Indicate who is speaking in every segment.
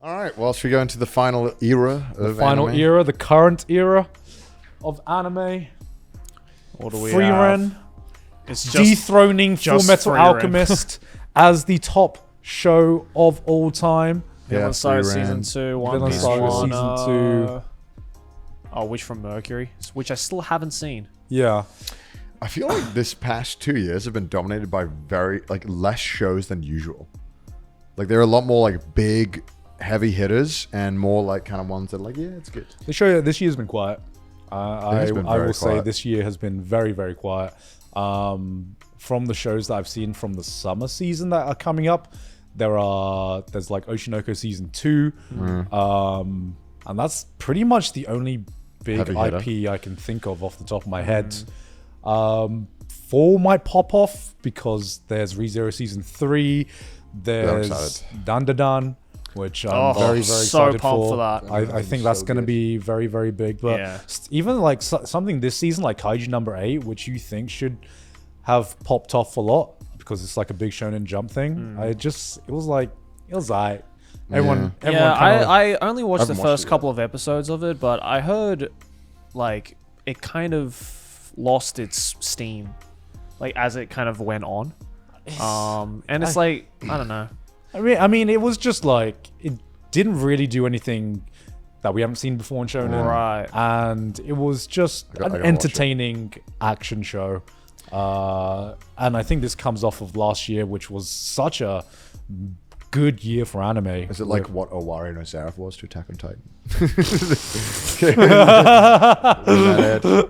Speaker 1: All right. Well, should we go into the final era of
Speaker 2: The current era of anime.
Speaker 3: What do we
Speaker 2: Free
Speaker 3: have?
Speaker 2: Ren
Speaker 3: It's
Speaker 2: dethroning Full
Speaker 3: just
Speaker 2: Metal
Speaker 3: Free Ren.
Speaker 2: Alchemist as the top show of all time.
Speaker 3: Vinland Saga
Speaker 1: Free Ren.
Speaker 3: Season 2, One
Speaker 2: Vinland
Speaker 3: Piece
Speaker 2: Saga
Speaker 3: 1.
Speaker 2: Season 2.
Speaker 3: Oh, Witch from Mercury, which I still haven't seen.
Speaker 2: Yeah.
Speaker 1: I feel like this past 2 years have been dominated by very less shows than usual. Like there are a lot more like big, heavy hitters and more like kind of ones that are like, yeah, it's good.
Speaker 2: This year's been quiet. I
Speaker 1: been
Speaker 2: will
Speaker 1: very
Speaker 2: say
Speaker 1: quiet.
Speaker 2: this year has been very, very quiet. From the shows that I've seen from the summer season that are coming up, there's like Oshinoko Season 2. And that's pretty much the only big
Speaker 1: Heavy hitter.
Speaker 2: IP I can think of off the top of my head. 4 might pop off because there's ReZero Season 3. There's
Speaker 1: excited.
Speaker 2: Dandadan, which I'm very, very
Speaker 3: so
Speaker 2: excited
Speaker 3: pumped for
Speaker 2: for.
Speaker 3: that.
Speaker 2: I think that's
Speaker 1: so
Speaker 2: going to
Speaker 1: good.
Speaker 2: be very, very big. But
Speaker 3: Yeah.
Speaker 2: even like something this season, like Kaiju number 8, which you think should have popped off a lot because it's like a big Shonen Jump thing. It was alright. Everyone
Speaker 3: Yeah,
Speaker 2: kinda,
Speaker 3: I only watched the
Speaker 1: haven't watched
Speaker 3: first
Speaker 1: it
Speaker 3: couple of episodes of it, but I heard like it kind of lost its steam, like as it kind of went on. And it's like I don't know.
Speaker 2: I mean, it was just like it didn't really do anything that we haven't seen before in Shonen,
Speaker 3: Right.
Speaker 2: And it was just
Speaker 1: I gotta
Speaker 2: an
Speaker 1: watch it.
Speaker 2: entertaining action show. And I think this comes off of last year, which was such a good year for anime.
Speaker 1: Is it like what Owari no Seraph was to Attack on Titan?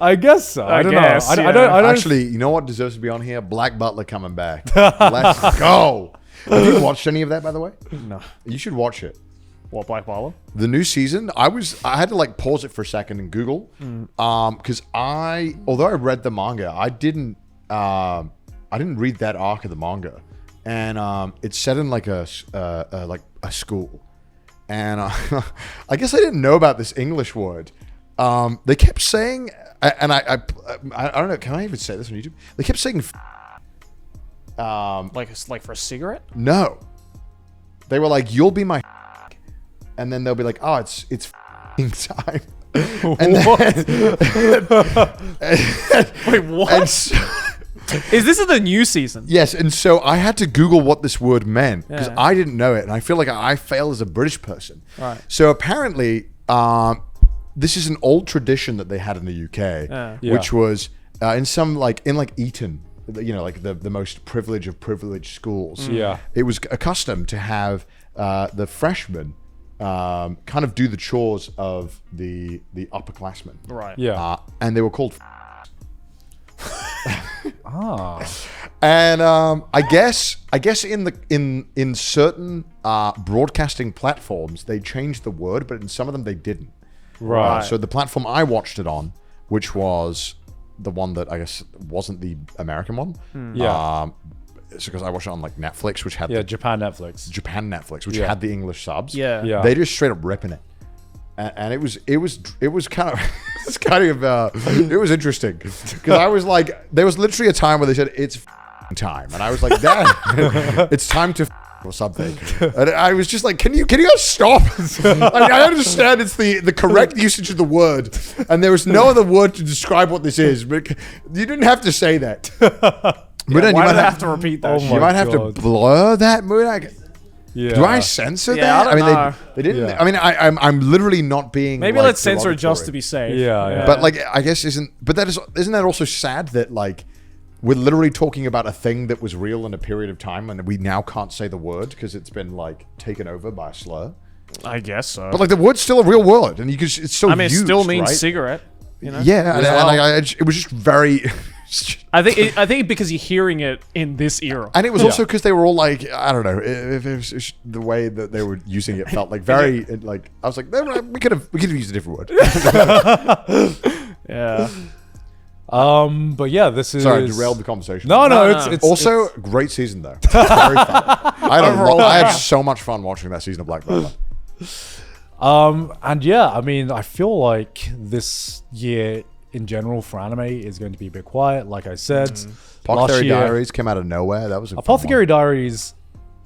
Speaker 2: I guess so. I don't
Speaker 3: guess,
Speaker 2: know. I
Speaker 3: yeah.
Speaker 2: don't.
Speaker 1: Actually, you know what deserves to be on here? Black Butler coming back. Let's go. Have you watched any of that, by the way?
Speaker 3: No.
Speaker 1: You should watch it.
Speaker 3: What, Black Butler?
Speaker 1: The new season, I had to like pause it for a second and Google, because although I read the manga, I didn't read that arc of the manga, and it's set in like a school, and I guess I didn't know about this English word. They kept saying, and I don't know, can I even say this on YouTube? They kept saying,
Speaker 3: Like for a cigarette?
Speaker 1: no. They were like, "You'll be my," and then they'll be like, "Oh, it's time." And
Speaker 3: Wait, what?
Speaker 1: and so,
Speaker 3: Is this in the new season?
Speaker 1: yes, and so I had to Google what this word meant because
Speaker 3: Yeah.
Speaker 1: I didn't know it, and I feel like I fail as a British person.
Speaker 3: Right.
Speaker 1: So apparently, this is an old tradition that they had in the UK,
Speaker 2: Yeah.
Speaker 1: which was in Eton, you know, like the most privileged of privileged schools.
Speaker 2: Yeah.
Speaker 1: It was accustomed to have the freshmen kind of do the chores of the upperclassmen.
Speaker 3: Right.
Speaker 2: Yeah.
Speaker 1: And they were called.
Speaker 2: Ah.
Speaker 1: And I guess in certain broadcasting platforms they changed the word, but in some of them they didn't.
Speaker 2: Right.
Speaker 1: So the platform I watched it on, which was the one that I guess wasn't the American one.
Speaker 2: Yeah.
Speaker 1: It's because I watched it on like Netflix, which had
Speaker 2: Yeah.
Speaker 1: the
Speaker 2: Japan Netflix.
Speaker 1: Japan Netflix, which
Speaker 2: Yeah.
Speaker 1: had the English subs.
Speaker 3: Yeah.
Speaker 2: Yeah.
Speaker 1: They just straight up ripping it. And it was kind of it was interesting because I was like, there was literally a time where they said it's time, and I was like, Dad, it's time to or something, and I was just like, can you guys stop? I understand it's the correct usage of the word, and there was no other word to describe what this is, but you didn't have to say that. But then
Speaker 3: Why
Speaker 1: you
Speaker 3: do
Speaker 1: might
Speaker 3: I have to repeat that?
Speaker 2: Oh
Speaker 3: shit?
Speaker 2: my
Speaker 1: you might have to
Speaker 2: God.
Speaker 1: blur that word.
Speaker 2: Yeah.
Speaker 1: Do I censor
Speaker 3: Yeah,
Speaker 1: that?
Speaker 3: I don't know.
Speaker 1: They didn't.
Speaker 2: Yeah.
Speaker 1: I mean, I'm literally not being.
Speaker 3: Maybe
Speaker 1: like,
Speaker 3: let's censor it just
Speaker 1: derogatory.
Speaker 3: to be safe.
Speaker 2: Yeah.
Speaker 1: But like, I guess isn't that also sad that like we're literally talking about a thing that was real in a period of time and we now can't say the word because it's been like taken over by a slur.
Speaker 3: I guess so.
Speaker 1: But like the word's still a real word and you can it's still
Speaker 3: I mean, it
Speaker 1: used,
Speaker 3: still means
Speaker 1: right?
Speaker 3: cigarette. You know?
Speaker 1: Yeah, and,
Speaker 3: As well.
Speaker 1: it was just very.
Speaker 3: I think because you're hearing it in this era.
Speaker 1: And it was also because they were all like, I don't know, if it was just the way that they were using it felt like very like I was like, we could have used a different word.
Speaker 3: Yeah.
Speaker 2: But yeah, this is.
Speaker 1: Sorry, I derailed the conversation.
Speaker 2: No,
Speaker 3: No,
Speaker 2: it's
Speaker 1: Also, great season though. Very fun. I had so much fun watching that season of Black Butler.
Speaker 2: And yeah, I mean, I feel like this year in general for anime is going to be a bit quiet. Like I said, last
Speaker 1: Apothecary
Speaker 2: year,
Speaker 1: Diaries came out of nowhere. That was a fun
Speaker 2: Apothecary Diaries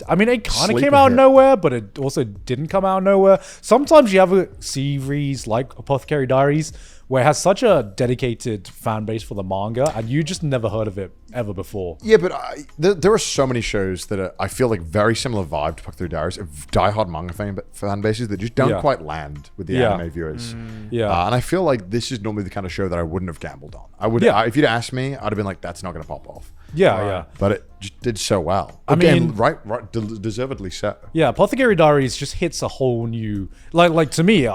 Speaker 2: I mean, it kind of
Speaker 1: Sleeper
Speaker 2: came out of
Speaker 1: hit.
Speaker 2: nowhere, but it also didn't come out of nowhere. Sometimes you have a series like Apothecary Diaries where it has such a dedicated fan base for the manga, and you just never heard of it ever before.
Speaker 1: Yeah, but there are so many shows that I feel like very similar vibe to Apothecary Diaries, of diehard manga fan bases that just don't
Speaker 2: Yeah.
Speaker 1: quite land with the
Speaker 2: Yeah.
Speaker 1: anime viewers.
Speaker 2: Yeah.
Speaker 1: And I feel like this is normally the kind of show that I wouldn't have gambled on.
Speaker 2: Yeah.
Speaker 1: If you'd asked me, I'd have been like, that's not going to pop off.
Speaker 2: Yeah.
Speaker 1: But it just did so well.
Speaker 2: I
Speaker 1: Again,
Speaker 2: mean-
Speaker 1: right, deservedly so.
Speaker 2: Yeah, Apothecary Diaries just hits a whole new like to me,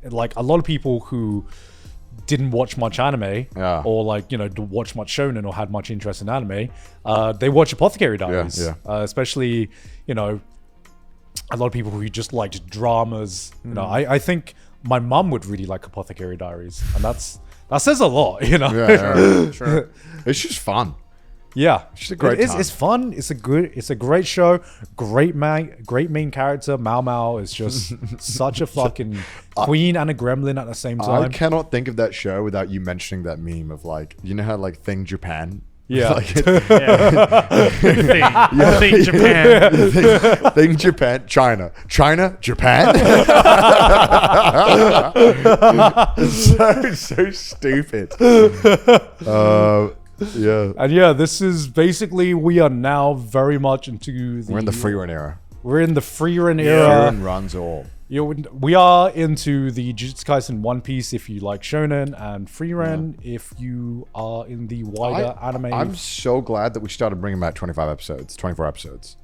Speaker 2: like a lot of people who didn't watch much anime
Speaker 1: Yeah.
Speaker 2: or like watch much shonen or had much interest in anime, they watch Apothecary Diaries.
Speaker 1: Yeah.
Speaker 2: Especially a lot of people who just liked dramas. I think my mum would really like Apothecary Diaries, and that says a lot.
Speaker 1: Yeah,
Speaker 3: Sure.
Speaker 1: It's just fun.
Speaker 2: Yeah,
Speaker 1: just a great time.
Speaker 2: It's fun. It's a great show. Great main character. Mao Mao is just such a fucking queen and a gremlin at the same
Speaker 1: I
Speaker 2: time.
Speaker 1: cannot think of that show without you mentioning that meme of like, you know how like Thing Japan?
Speaker 2: Yeah.
Speaker 1: Like,
Speaker 3: Think Japan.
Speaker 1: Thing Japan, China, Japan. so stupid. Yeah,
Speaker 2: And yeah, this is basically we are now very much into the
Speaker 1: we're in the free run era.
Speaker 2: We're in the free run
Speaker 1: Free
Speaker 2: era.
Speaker 1: run runs all.
Speaker 2: We are into the Jujutsu Kaisen One Piece if you like shonen, and free run if you are in the wider anime.
Speaker 1: I'm so glad that we started bringing back 25 episodes, 24 episodes.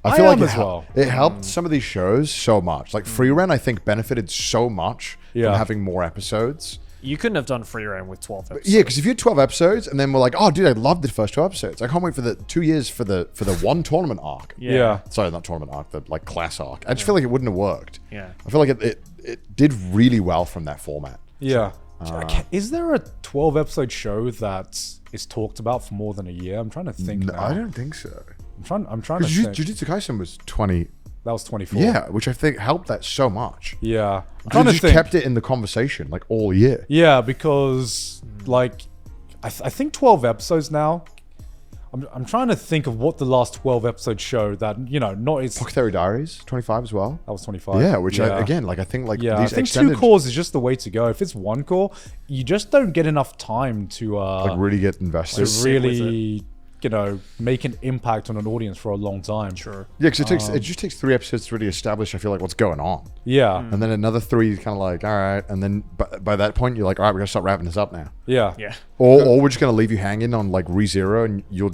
Speaker 2: I
Speaker 1: feel
Speaker 2: am
Speaker 1: like
Speaker 2: as well.
Speaker 1: It helped some of these shows so much. Like Free Run, I think benefited so much
Speaker 2: Yeah.
Speaker 1: from having more episodes.
Speaker 3: You couldn't have done free reign with 12 episodes.
Speaker 1: Yeah, because if you had 12 episodes and then we're like, oh, dude, I loved the first 12 episodes. I can't wait for the 2 years for the one tournament arc.
Speaker 2: Yeah.
Speaker 1: Sorry, not tournament arc, the like class arc. I just feel like it wouldn't have worked.
Speaker 3: Yeah.
Speaker 1: I feel like it did really well from that format.
Speaker 2: Yeah. Is there a 12 episode show that is talked about for more than a year? I'm trying to think
Speaker 1: No,
Speaker 2: now.
Speaker 1: I don't think so.
Speaker 2: I'm trying to
Speaker 1: Because
Speaker 2: think.
Speaker 1: Jujutsu Kaisen was 20.
Speaker 2: That was 24.
Speaker 1: Yeah, which I think helped that so much.
Speaker 2: Yeah. I'm
Speaker 1: And
Speaker 2: trying
Speaker 1: it
Speaker 2: to
Speaker 1: just
Speaker 2: think.
Speaker 1: kept it in the conversation like all year.
Speaker 2: Yeah, because like I think 12 episodes now. I'm trying to think of what the last 12 episode show that not it's
Speaker 1: Apothecary Diaries, 25 as well.
Speaker 2: that was 25.
Speaker 1: Yeah, which I think like
Speaker 2: Yeah, I
Speaker 1: these
Speaker 2: think
Speaker 1: extended,
Speaker 2: two cores is just the way to go. If it's one core, you just don't get enough time to
Speaker 1: like really get invested.
Speaker 2: really make an impact on an audience for a long time.
Speaker 3: Sure.
Speaker 1: Yeah, because it just takes 3 episodes to really establish, I feel like, what's going on.
Speaker 2: Yeah.
Speaker 1: And then another 3 is kind of like, all right. And then by that point, you're like, all right, we got to start wrapping this up now.
Speaker 2: Yeah.
Speaker 3: Yeah.
Speaker 1: Or we're just going to leave you hanging on like ReZero and we'll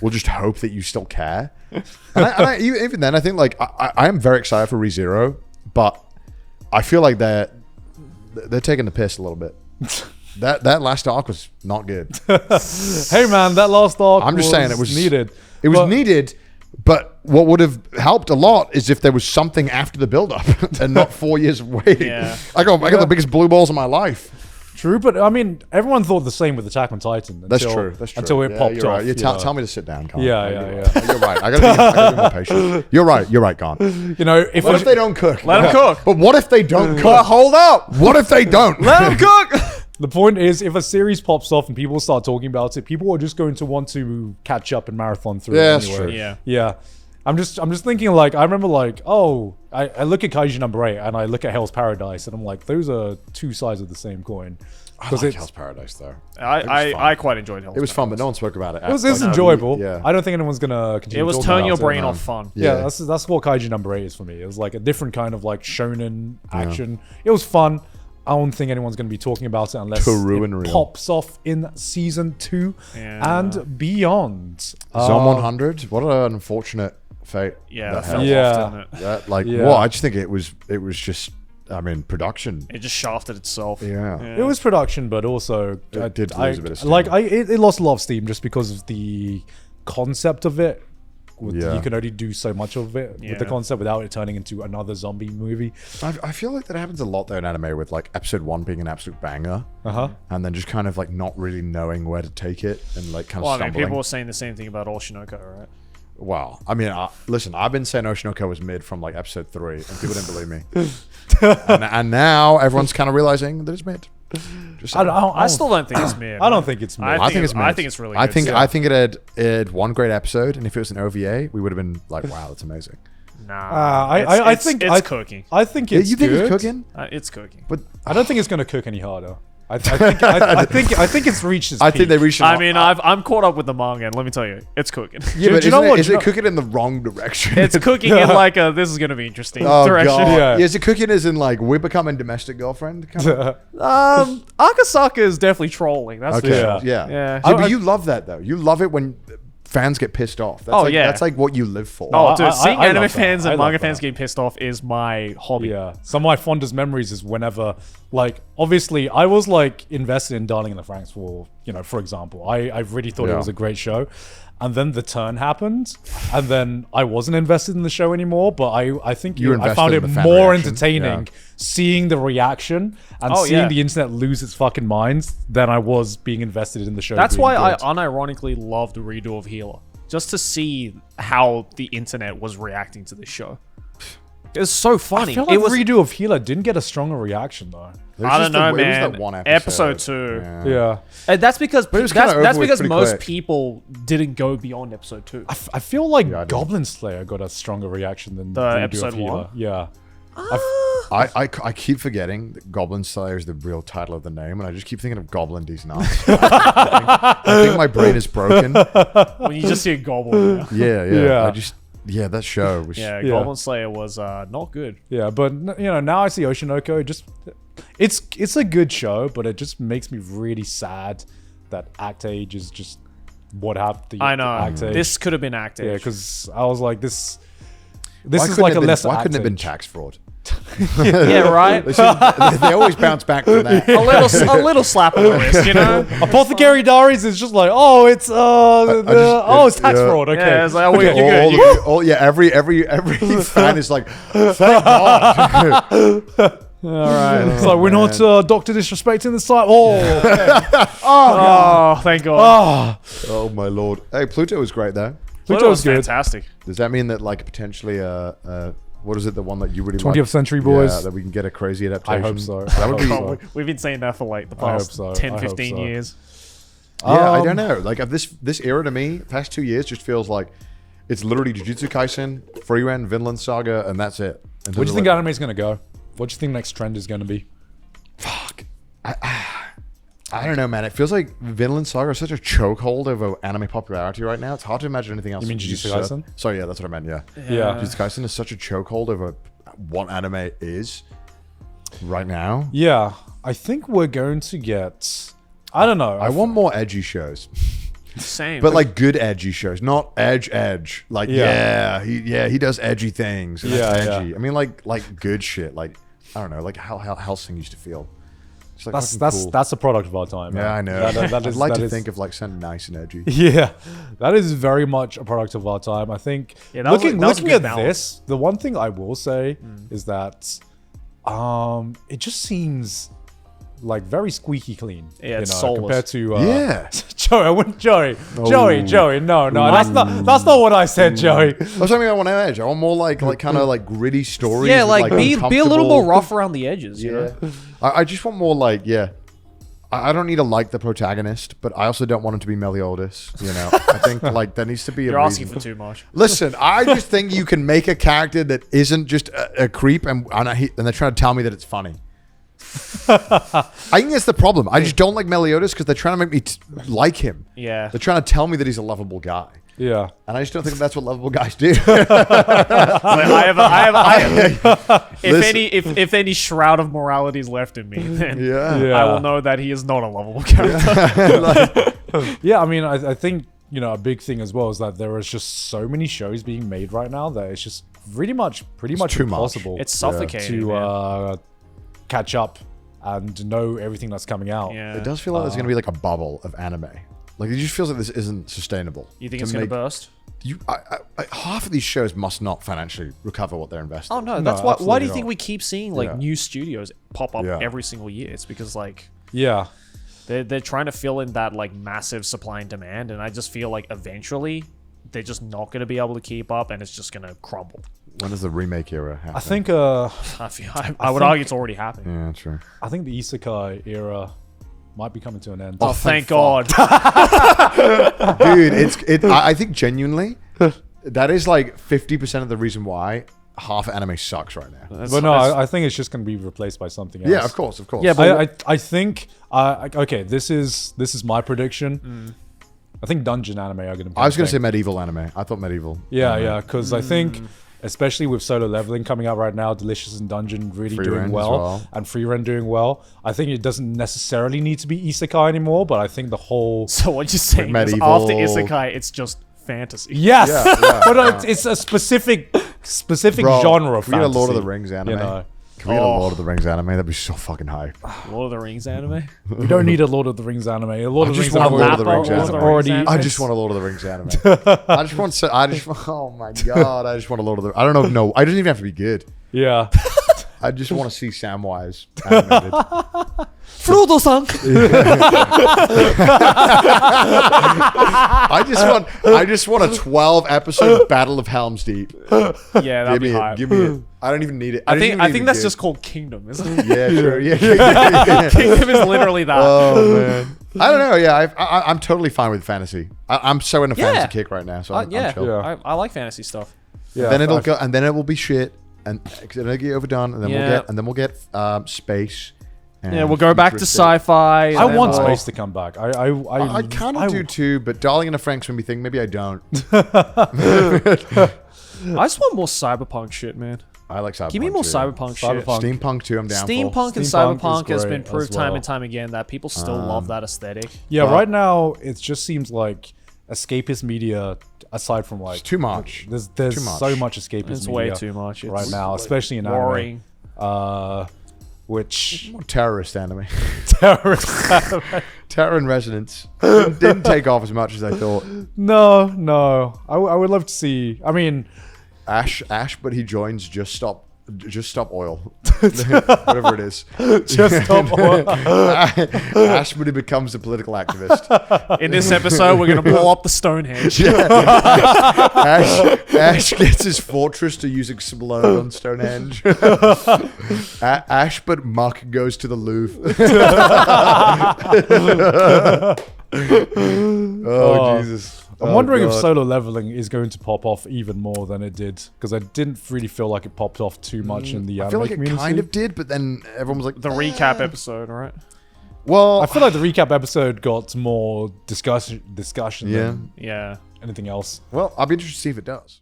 Speaker 1: just hope that you still care. Even then, I think like, I am very excited for ReZero, but I feel like they're taking the piss a little bit. That last arc was not good.
Speaker 2: Hey man, that last arc.
Speaker 1: I'm just saying it was
Speaker 2: needed.
Speaker 1: It was
Speaker 2: But-
Speaker 1: needed, but what would have helped a lot is if there was something after the build-up and not 4 years of waiting.
Speaker 3: Yeah.
Speaker 1: I got the biggest blue balls of my life.
Speaker 2: True, but I mean, everyone thought the same with Attack on Titan.
Speaker 1: That's
Speaker 2: until,
Speaker 1: true. That's true.
Speaker 2: Until it
Speaker 1: Yeah,
Speaker 2: popped
Speaker 1: you're
Speaker 2: off.
Speaker 1: right. You tell me to sit down, Khan.
Speaker 2: Yeah,
Speaker 1: You're
Speaker 2: yeah,
Speaker 1: right. You're right. I gotta be more patient. You're right, Khan.
Speaker 2: If
Speaker 1: What if they don't cook?
Speaker 3: Let 'em cook.
Speaker 1: But what if they don't cook?
Speaker 3: But hold up.
Speaker 1: What if they don't?
Speaker 3: Let them cook.
Speaker 2: the point is, if a series pops off and people start talking about it, people are just going to want to catch up and marathon through
Speaker 1: Yeah,
Speaker 2: it
Speaker 1: that's
Speaker 2: anyway.
Speaker 1: true.
Speaker 3: Yeah.
Speaker 2: Yeah. I'm just thinking like, I remember like, I look at Kaiju number 8 and I look at Hell's Paradise and I'm like, those are two sides of the same coin.
Speaker 1: I like Hell's Paradise though.
Speaker 3: I quite enjoyed Hell's
Speaker 1: It was fun, but no one spoke about it.
Speaker 2: It was enjoyable.
Speaker 1: Yeah.
Speaker 2: I don't think anyone's gonna continue.
Speaker 3: It was
Speaker 2: talking
Speaker 3: turn
Speaker 2: about
Speaker 3: your
Speaker 2: it.
Speaker 3: brain
Speaker 1: no.
Speaker 3: off fun.
Speaker 2: Yeah,
Speaker 1: Yeah.
Speaker 2: that's what Kaiju number 8 is for me. It was like a different kind of like shonen action. It was fun. I don't think anyone's going to be talking about it unless
Speaker 1: True
Speaker 2: it
Speaker 1: and real.
Speaker 2: pops off in season 2
Speaker 3: Yeah.
Speaker 2: and beyond.
Speaker 1: Zone 100. What an unfortunate fate.
Speaker 3: Yeah,
Speaker 1: that
Speaker 3: it fell
Speaker 1: had.
Speaker 2: Yeah.
Speaker 3: off, didn't it?
Speaker 1: That like
Speaker 2: Yeah.
Speaker 1: well, I just think it was just. I mean, production.
Speaker 3: It just shafted itself.
Speaker 1: Yeah.
Speaker 2: It was production, but also
Speaker 1: It did lose a bit of steam.
Speaker 2: like it lost a lot of steam just because of the concept of it.
Speaker 1: Yeah.
Speaker 2: You can only do so much of it with the
Speaker 3: Yeah.
Speaker 2: concept without it turning into another zombie movie.
Speaker 1: I feel like that happens a lot though in anime with like episode 1 being an absolute banger, and then just kind of like not really knowing where to take it and like kind of
Speaker 3: Well, I mean,
Speaker 1: stumbling.
Speaker 3: people were saying the same thing about Oshinoko, right?
Speaker 1: Wow. I mean, listen, I've been saying Oshinoko was mid from like episode 3, and people didn't believe me. and now everyone's kind of realizing that it's mid. Just
Speaker 3: I still don't think it's mid.
Speaker 2: I don't think it's mid.
Speaker 1: I think it's mid.
Speaker 3: I think it's really good.
Speaker 1: I think it had one great episode, and if it was an OVA, we would have been like, wow, that's amazing.
Speaker 3: Nah.
Speaker 2: I think
Speaker 3: it's cooking.
Speaker 2: I think it's
Speaker 1: you think
Speaker 2: good.
Speaker 1: it's cooking?
Speaker 3: It's cooking.
Speaker 1: But
Speaker 2: I don't think it's going to cook any harder. I think it's reached its
Speaker 1: I think
Speaker 2: peak.
Speaker 1: they reached.
Speaker 3: I mean, I'm caught up with the manga, and let me tell you, it's cooking.
Speaker 1: Yeah, but
Speaker 2: do you know what?
Speaker 1: Is
Speaker 2: Do you
Speaker 1: it cooking in the wrong direction?
Speaker 3: It's cooking in like a this is gonna be interesting
Speaker 1: Oh
Speaker 3: direction.
Speaker 1: god!
Speaker 2: Yeah.
Speaker 1: Yeah, is it cooking as in like we're becoming domestic girlfriend? Kind of?
Speaker 3: Akasaka is definitely trolling. That's
Speaker 1: Okay,
Speaker 3: for
Speaker 2: Yeah.
Speaker 3: sure.
Speaker 1: yeah,
Speaker 3: Yeah.
Speaker 1: but you love that though. You love it when fans get pissed off. That's
Speaker 3: Oh,
Speaker 1: like,
Speaker 3: yeah.
Speaker 1: that's like what you live for.
Speaker 3: Oh, dude, seeing
Speaker 2: I
Speaker 3: anime
Speaker 2: love that.
Speaker 3: fans
Speaker 2: I
Speaker 3: and
Speaker 2: love
Speaker 3: manga fans
Speaker 2: that.
Speaker 3: getting pissed off is my hobby.
Speaker 2: Yeah, some of my fondest memories is whenever, like, obviously, I was like invested in Darling in the Franxx for example. I really thought
Speaker 1: Yeah.
Speaker 2: it was a great show, and then the turn happened, and then I wasn't invested in the show anymore. But I think
Speaker 1: You
Speaker 2: I found
Speaker 1: invested
Speaker 2: it
Speaker 1: in the fan
Speaker 2: more
Speaker 1: reaction.
Speaker 2: entertaining seeing the reaction and
Speaker 3: Oh,
Speaker 2: seeing
Speaker 3: yeah.
Speaker 2: the internet lose its fucking minds than I was being invested in the show.
Speaker 3: That's
Speaker 2: being
Speaker 3: why I
Speaker 2: good.
Speaker 3: unironically loved the redo of Healer, just to see how the internet was reacting to this show. It was so funny.
Speaker 2: I feel like
Speaker 3: it was.
Speaker 2: redo of Healer didn't get a stronger reaction though.
Speaker 1: It was
Speaker 3: I
Speaker 1: just
Speaker 3: don't know,
Speaker 1: the- it was
Speaker 3: man.
Speaker 1: that one
Speaker 3: Episode 2.
Speaker 1: Yeah.
Speaker 2: Yeah.
Speaker 3: And that's because
Speaker 1: it was kinda
Speaker 3: that's
Speaker 1: over with
Speaker 3: because
Speaker 1: pretty
Speaker 3: most
Speaker 1: quick.
Speaker 3: people didn't go beyond episode 2.
Speaker 2: I feel like
Speaker 1: Yeah, I do.
Speaker 2: Goblin Slayer got a stronger reaction than
Speaker 3: The
Speaker 2: redo
Speaker 3: episode
Speaker 2: of Healer.
Speaker 3: 1?
Speaker 2: Yeah.
Speaker 1: I keep forgetting that Goblin Slayer is the real title of the name, and I just keep thinking of Goblin D's nuts. I think my brain is broken.
Speaker 3: When you just see a goblin.
Speaker 1: Yeah. That show was.
Speaker 3: Yeah,
Speaker 2: Yeah.
Speaker 3: Goblin Slayer was not good.
Speaker 2: Yeah, but now I see Oshinoko. It's a good show, but it just makes me really sad that Act Age is just what happened.
Speaker 3: I know.
Speaker 2: Act Age.
Speaker 3: This could have been acted.
Speaker 2: Yeah, because I was like this.
Speaker 1: Why
Speaker 2: This is
Speaker 1: couldn't
Speaker 2: like
Speaker 1: it
Speaker 2: a
Speaker 1: been-
Speaker 2: lesser.
Speaker 1: Why
Speaker 2: Act
Speaker 1: couldn't it have been
Speaker 2: Age.
Speaker 1: tax fraud?
Speaker 3: Yeah, right.
Speaker 1: They always bounce back from that.
Speaker 3: a little slap on the wrist, you know.
Speaker 2: Apothecary Diaries is just like, oh, it's it's tax
Speaker 1: yeah.
Speaker 2: fraud. Okay,
Speaker 3: Yeah, it's like, oh,
Speaker 1: Okay,
Speaker 3: you're good.
Speaker 1: every fan is like, thank God.
Speaker 2: all right. It's like we're not Doctor disrespecting the site. Oh, okay.
Speaker 3: Oh, thank God.
Speaker 1: Oh my lord! Hey, Pluto was great though.
Speaker 3: Pluto was
Speaker 2: good.
Speaker 3: fantastic.
Speaker 1: Does that mean that like potentially what is it, the one that you really
Speaker 2: 20th
Speaker 1: like?
Speaker 2: Century Boys.
Speaker 1: Yeah, that we can get a crazy
Speaker 2: I
Speaker 1: adaptation.
Speaker 2: hope so.
Speaker 1: That would be.
Speaker 2: So.
Speaker 3: We've been saying that for like the
Speaker 2: I hope
Speaker 3: past
Speaker 2: so.
Speaker 3: 10,
Speaker 2: I hope
Speaker 3: 15
Speaker 2: so.
Speaker 3: years.
Speaker 1: Yeah, I don't know. Like this era to me, past 2 years just feels like it's literally Jujutsu Kaisen, Frieren, Vinland Saga, and that's it. And
Speaker 2: Where do you think
Speaker 1: like,
Speaker 2: anime is going to go? What do you think next trend is going to be?
Speaker 1: fuck. I don't know, man. It feels like Vinland Saga is such a chokehold over anime popularity right now. It's hard to imagine anything else.
Speaker 2: You mean Jujutsu Kaisen?
Speaker 1: Sorry, yeah, that's what I meant. Yeah,
Speaker 2: Yeah.
Speaker 1: Jujutsu Kaisen is such a chokehold over what anime is right now.
Speaker 2: Yeah, I think we're going to get. I don't know.
Speaker 1: I want more edgy shows,
Speaker 3: Same.
Speaker 1: but like good edgy shows, not edge. Like
Speaker 2: Yeah.
Speaker 1: he does edgy things. And
Speaker 2: Yeah,
Speaker 1: that's
Speaker 2: yeah.
Speaker 1: edgy. I mean like good shit. Like I don't know, like how Helsing used to feel. Just like fucking
Speaker 2: that's
Speaker 1: cool.
Speaker 2: that's a product of our time.
Speaker 1: Yeah,
Speaker 2: man.
Speaker 1: I know.
Speaker 2: That
Speaker 1: I'd
Speaker 2: is-
Speaker 1: like
Speaker 2: that
Speaker 1: to
Speaker 2: is-
Speaker 1: think of like something nice and edgy.
Speaker 2: Yeah, that is very much a product of our time. I think
Speaker 3: Yeah, that was a
Speaker 2: looking
Speaker 3: good
Speaker 2: at
Speaker 3: balance.
Speaker 2: this, the one thing I will say is that it just seems like very squeaky clean.
Speaker 3: Yeah, it's soulless.
Speaker 2: compared to
Speaker 1: Yeah.
Speaker 2: Joey. I wouldn't Joey. Joey. No, that's not what I said, Joey.
Speaker 1: That's something I want to edge. I want more like kind of like gritty stories.
Speaker 3: yeah,
Speaker 1: with,
Speaker 3: like be a little more
Speaker 1: uncomfortable-
Speaker 3: rough around the edges, you know.
Speaker 1: I just want more like I don't need to like the protagonist, but I also don't want him to be Meliodas. You know, I think like there needs to be
Speaker 3: You're
Speaker 1: a
Speaker 3: asking
Speaker 1: reason.
Speaker 3: for too much.
Speaker 1: Listen, I just think you can make a character that isn't just a creep, and they're trying to tell me that it's funny. I think that's the problem. I just don't like Meliodas because they're trying to make me like him.
Speaker 3: Yeah.
Speaker 1: They're trying to tell me that he's a lovable guy.
Speaker 2: Yeah.
Speaker 1: And I just don't think that's what lovable guys do.
Speaker 3: If any shroud of morality is left in me, then
Speaker 1: Yeah.
Speaker 2: Yeah.
Speaker 3: I will know that he is not a lovable character.
Speaker 2: Yeah, I mean, I think, a big thing as well is that there is just so many shows being made right now that it's just pretty much
Speaker 1: too much.
Speaker 2: impossible
Speaker 3: It's suffocating.
Speaker 2: to
Speaker 3: man.
Speaker 2: catch up and know everything that's coming out.
Speaker 3: Yeah.
Speaker 1: It does feel like there's going to be like a bubble of anime. Like it just feels like this isn't sustainable.
Speaker 3: You think it's going to burst?
Speaker 1: Half of these shows must not financially recover what they're investing.
Speaker 3: Oh no,
Speaker 2: No,
Speaker 3: that's why. Why do
Speaker 2: absolutely
Speaker 3: you think
Speaker 2: not.
Speaker 3: we keep seeing like
Speaker 1: Yeah.
Speaker 3: new studios pop up
Speaker 1: Yeah.
Speaker 3: every single year? It's because like
Speaker 2: Yeah.
Speaker 3: they're trying to fill in that like massive supply and demand, and I just feel like eventually they're just not going to be able to keep up, and it's just going to crumble.
Speaker 1: When does the remake era happen?
Speaker 2: I think
Speaker 3: I would argue it's already happened.
Speaker 1: Yeah, true.
Speaker 2: I think the isekai era might be coming to an end.
Speaker 3: Oh, thank God.
Speaker 1: Dude, I think genuinely, that is like 50% of the reason why half anime sucks right now.
Speaker 2: But no, I think it's just going to be replaced by something else.
Speaker 1: Yeah, of course.
Speaker 3: Yeah, but
Speaker 2: I think okay. This is my prediction. I think dungeon anime are going to be.
Speaker 1: I was going to say medieval anime. I thought medieval.
Speaker 2: Yeah, because I think, especially with Solo Leveling coming out right now, Delicious and Dungeon really
Speaker 1: Free
Speaker 2: doing
Speaker 1: Rent as
Speaker 2: well,
Speaker 1: well.
Speaker 2: and Free Rent doing well. I think it doesn't necessarily need to be isekai anymore, but I think the whole
Speaker 3: So what you're saying is
Speaker 1: medieval-
Speaker 3: after isekai, it's just fantasy.
Speaker 2: yes,
Speaker 1: Yeah,
Speaker 2: but it's a specific
Speaker 1: Bro,
Speaker 2: genre of
Speaker 1: can we get a Lord of
Speaker 2: fantasy,
Speaker 1: the Rings anime?
Speaker 2: You know?
Speaker 1: Can we get a Lord of the Rings anime? That'd be so fucking hype.
Speaker 3: Lord of the Rings anime.
Speaker 2: We don't need a Lord of the Rings anime. A Lord of the
Speaker 1: just
Speaker 2: Rings
Speaker 1: want a
Speaker 2: anime
Speaker 1: Lord of the Rings
Speaker 3: Lord of the
Speaker 1: anime.
Speaker 3: Rings anime.
Speaker 1: I just want a Lord of the Rings anime. Oh my God. I just want a Lord of the... I don't know. No, I don't even have to be good.
Speaker 2: Yeah.
Speaker 1: I just want to see Samwise animated.
Speaker 3: Frodo-san.
Speaker 1: I just want a 12-episode Battle of Helm's Deep.
Speaker 3: Yeah, that'd
Speaker 1: Give
Speaker 3: be
Speaker 1: me
Speaker 3: hype.
Speaker 1: it. Give me it. I don't even need it.
Speaker 3: I
Speaker 1: don't even
Speaker 3: think
Speaker 1: need
Speaker 3: that's
Speaker 1: it
Speaker 3: just called Kingdom, isn't it?
Speaker 1: good. Yeah, true. Yeah.
Speaker 3: Kingdom is literally that.
Speaker 1: Oh man. I don't know. Yeah, I'm totally fine with fantasy. I'm so in a fantasy
Speaker 3: Yeah.
Speaker 1: kick right now. So I'm
Speaker 3: Yeah,
Speaker 1: chill.
Speaker 2: Yeah.
Speaker 3: I like fantasy stuff.
Speaker 2: Yeah.
Speaker 1: Then it'll go, and then it will be shit, and then it'll get overdone, and then
Speaker 3: Yeah.
Speaker 1: we'll get space. And
Speaker 3: Yeah, we'll go back to
Speaker 1: futuristic.
Speaker 3: sci-fi.
Speaker 2: I
Speaker 3: and
Speaker 2: want
Speaker 3: then
Speaker 2: space to come back.
Speaker 1: I kind of do too, but Darling in the Franxx made me think maybe I don't.
Speaker 3: I just want more cyberpunk shit, man.
Speaker 1: I like cyberpunk.
Speaker 3: Give me more
Speaker 1: too.
Speaker 3: cyberpunk shit.
Speaker 2: Cyberpunk.
Speaker 1: Steampunk too. I'm down for.
Speaker 3: Steampunk and
Speaker 2: Steampunk
Speaker 3: cyberpunk
Speaker 2: is
Speaker 3: has
Speaker 2: great
Speaker 3: been proved
Speaker 2: as
Speaker 3: time
Speaker 2: well.
Speaker 3: and time again that people still love that aesthetic.
Speaker 2: Yeah,
Speaker 1: But-
Speaker 2: right now it just seems like escapist media. Aside from like
Speaker 1: It's too much.
Speaker 2: there's
Speaker 1: Too much.
Speaker 2: so much escapist
Speaker 3: It's
Speaker 2: media
Speaker 3: way too much. It's
Speaker 2: right now, especially in
Speaker 3: boring.
Speaker 2: anime. Which
Speaker 1: More terrorist anime.
Speaker 2: terrorist anime?
Speaker 1: Terror in Resonance didn't take off as much as I thought.
Speaker 2: No. I would love to see. I mean,
Speaker 1: Ash, but he joins Just Stop Oil, whatever it is.
Speaker 2: just stop.
Speaker 1: Ash, but he becomes a political activist.
Speaker 3: In this episode, we're gonna blow up the Stonehenge.
Speaker 1: Ash gets his fortress to use explode on Stonehenge. Ash, but Muck goes to the Louvre. Oh, Jesus.
Speaker 2: I'm
Speaker 1: Oh,
Speaker 2: wondering if
Speaker 1: God.
Speaker 2: Solo Leveling is going to pop off even more than it did, because I didn't really feel like it popped off too much in the
Speaker 1: I
Speaker 2: anime
Speaker 1: feel like it
Speaker 2: community.
Speaker 1: kind of did, but then everyone was like,
Speaker 3: The recap episode, right?
Speaker 1: well,
Speaker 2: I feel like the recap episode got more discussion
Speaker 1: yeah.
Speaker 2: than
Speaker 3: Yeah.
Speaker 2: anything else.
Speaker 1: Well, I'll be interested to see if it does.